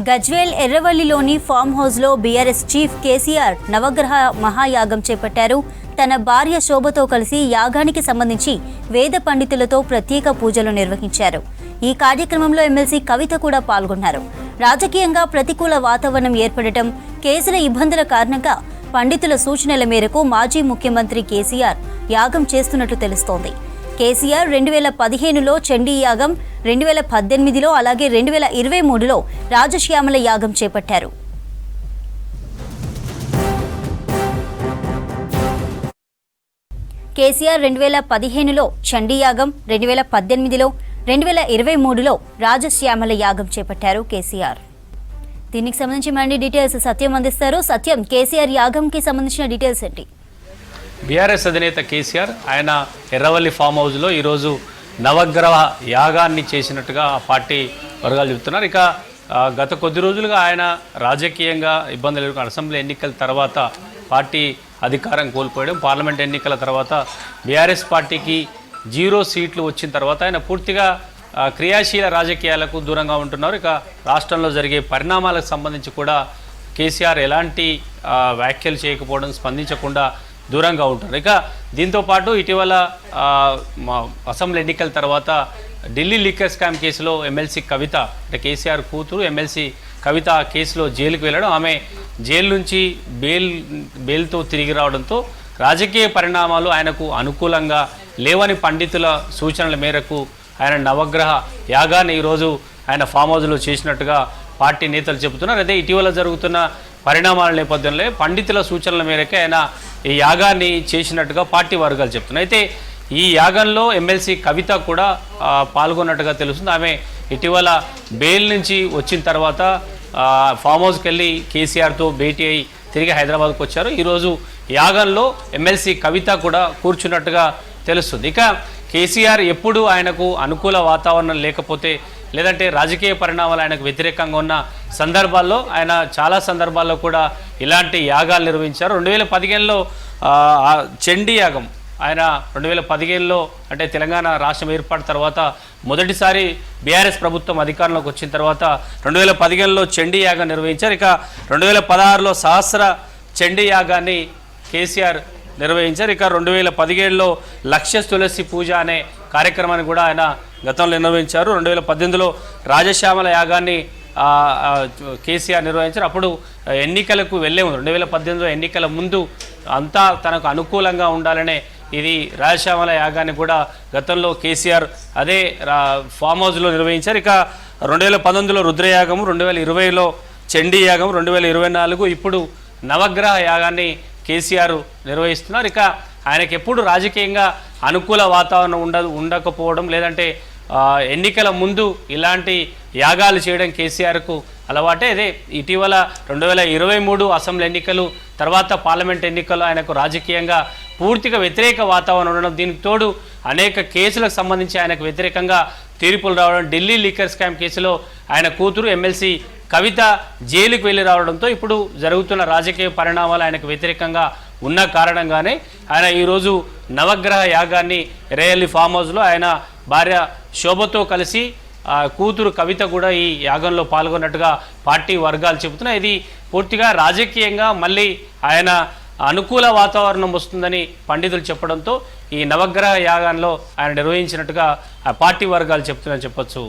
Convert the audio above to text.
Gajwel ఎర్రవల్లిలోని form హౌస్లో BRS chief KCR నవగ్రహ మహాయాగం చేపట్టారు. తన భార్య శోభతో కలిసి యాగానికి సంబంధించి వేద పండితులతో ప్రత్యేక పూజలు నిర్వహించారు. ఈ కార్యక్రమంలో ఎమ్మెల్సీ కవిత కూడా పాల్గొన్నారు. రాజకీయంగా ప్రతికూల వాతావరణం ఏర్పడటం, కేసుల ఇబ్బందుల కారణంగా పండితుల సూచనల మేరకు మాజీ ముఖ్యమంత్రి కేసీఆర్ యాగం చేస్తున్నట్లు తెలుస్తోంది. కేసీఆర్ 2015లో చండీ యాగం, 2018లో అలాగే 2023లో రాజశ్యామల యాగం చేపట్టారు. కేసీఆర్ 2015లో చండీ యాగం, 2018లో 2023లో రాజశ్యామల యాగం చేపట్టారు కేసీఆర్. దీనికి సంబంధించి మరిన్ని డీటెయిల్స్ సత్యం అందిస్తారు. సత్యం, కేసీఆర్ యాగంకి సంబంధించిన డీటెయిల్స్ ఏంటి? బీఆర్ఎస్ అధినేత కేసీఆర్ ఆయన ఎర్రవల్లి ఫామ్ హౌస్లో ఈరోజు నవగ్రహ యాగాన్ని చేసినట్టుగా ఆ పార్టీ వర్గాలు చెబుతున్నారు. ఇక గత కొద్ది రోజులుగా ఆయన రాజకీయంగా ఇబ్బందులు ఎదుర్కొన్న అసెంబ్లీ ఎన్నికల తర్వాత పార్టీ అధికారం కోల్పోయడం, పార్లమెంట్ ఎన్నికల తర్వాత బీఆర్ఎస్ పార్టీకి 0 సీట్లు వచ్చిన తర్వాత ఆయన పూర్తిగా క్రియాశీల రాజకీయాలకు దూరంగా ఉంటున్నారు. ఇక రాష్ట్రంలో జరిగే పరిణామాలకు సంబంధించి కూడా కేసీఆర్ ఎలాంటి వ్యాఖ్యలు చేయకపోవడం, స్పందించకుండా దూరంగా ఉంటున్నారు. ఇక దీంతోపాటు ఇటీవల అసెంబ్లీ ఎన్నికల తర్వాత ఢిల్లీ లీకర్ స్కామ్ కేసులో ఎమ్మెల్సీ కవిత, అంటే కేసీఆర్ కూతురు ఎమ్మెల్సీ కవిత ఆ కేసులో జైలుకు వెళ్ళడం, ఆమె జైలు నుంచి బెయిల్తో తిరిగి రావడంతో రాజకీయ పరిణామాలు ఆయనకు అనుకూలంగా లేవని పండితుల సూచనల మేరకు ఆయన నవగ్రహ యాగాన్ని ఈరోజు ఆయన ఫామ్ హౌస్లో చేసినట్టుగా పార్టీ నేతలు చెబుతున్నారు. అదే ఇటీవల జరుగుతున్న పరిణామాల నేపథ్యంలో పండితుల సూచనల మేరకే ఆయన ఈ యాగాన్ని చేసినట్టుగా పార్టీ వర్గాలు చెప్తున్నాయి. అయితే ఈ యాగంలో ఎమ్మెల్సీ కవిత కూడా పాల్గొన్నట్టుగా తెలుస్తుంది. ఆమె ఇటీవల బెయిల్ నుంచి వచ్చిన తర్వాత ఫామ్ హౌస్కి వెళ్ళి కేసీఆర్తో భేటీ అయి తిరిగి హైదరాబాద్కు వచ్చారు. ఈరోజు యాగంలో ఎమ్మెల్సీ కవిత కూడా కూర్చున్నట్టుగా తెలుస్తుంది. ఇక కేసీఆర్ ఎప్పుడు ఆయనకు అనుకూల వాతావరణం లేకపోతే, లేదంటే రాజకీయ పరిణామాలు ఆయనకు వ్యతిరేకంగా ఉన్న సందర్భాల్లో ఆయన చాలా సందర్భాల్లో కూడా ఇలాంటి యాగాలు నిర్వహించారు. 2015లో చండీ యాగం ఆయన 2015లో అంటే తెలంగాణ రాష్ట్రం ఏర్పాటు తర్వాత మొదటిసారి బీఆర్ఎస్ ప్రభుత్వం అధికారంలోకి వచ్చిన తర్వాత 2015లో చండీ యాగం నిర్వహించారు. ఇక 2016లో సహస్ర చండీ యాగాన్ని కేసీఆర్ నిర్వహించారు. ఇక 2017లో లక్ష తులసి పూజ అనే కార్యక్రమాన్ని కూడా ఆయన గతంలో నిర్వహించారు. 2018లో రాజశ్యామల యాగాన్ని కేసీఆర్ నిర్వహించారు. అప్పుడు ఎన్నికలకు వెళ్ళే ముందు 2018లో ఎన్నికల ముందు అంతా తనకు అనుకూలంగా ఉండాలనే ఇది రాజశ్యామల యాగాన్ని కూడా గతంలో కేసీఆర్ అదే ఫామ్ హౌస్లో నిర్వహించారు. ఇక 2019లో రుద్రయాగము, 2020లో చండీ యాగం, 2024 ఇప్పుడు నవగ్రహ యాగాన్ని కేసీఆర్ నిర్వహిస్తున్నారు. ఇక ఆయనకి ఎప్పుడు రాజకీయంగా అనుకూల వాతావరణం ఉండకపోవడం, లేదంటే ఎన్నికల ముందు ఇలాంటి యాగాలు చేయడం కేసీఆర్కు అలవాటే. అదే ఇటీవల 2023 అసెంబ్లీ ఎన్నికలు తర్వాత పార్లమెంట్ ఎన్నికల్లో ఆయనకు రాజకీయంగా పూర్తిగా వ్యతిరేక వాతావరణం ఉండడం, దీనికి తోడు అనేక కేసులకు సంబంధించి ఆయనకు వ్యతిరేకంగా తీర్పులు రావడం, ఢిల్లీ లీకర్ స్కామ్ కేసులో ఆయన కూతురు ఎమ్మెల్సీ కవిత జైలుకు వెళ్ళి రావడంతో ఇప్పుడు జరుగుతున్న రాజకీయ పరిణామాలు ఆయనకు వ్యతిరేకంగా ఉన్న కారణంగానే ఆయన ఈరోజు నవగ్రహ యాగాన్ని ఎర్రవల్లి ఫామ్ హౌస్లో ఆయన భార్య శోభతో కలిసి కూతురు కవిత కూడా ఈ యాగంలో పాల్గొన్నట్టుగా పార్టీ వర్గాలు చెబుతున్నాయి. ఇది పూర్తిగా రాజకీయంగా మళ్ళీ ఆయన అనుకూల వాతావరణం వస్తుందని పండితులు చెప్పడంతో ఈ నవగ్రహ యాగంలో ఆయన నిర్వహించినట్టుగా పార్టీ వర్గాలు చెప్తున్నాయని చెప్పొచ్చు.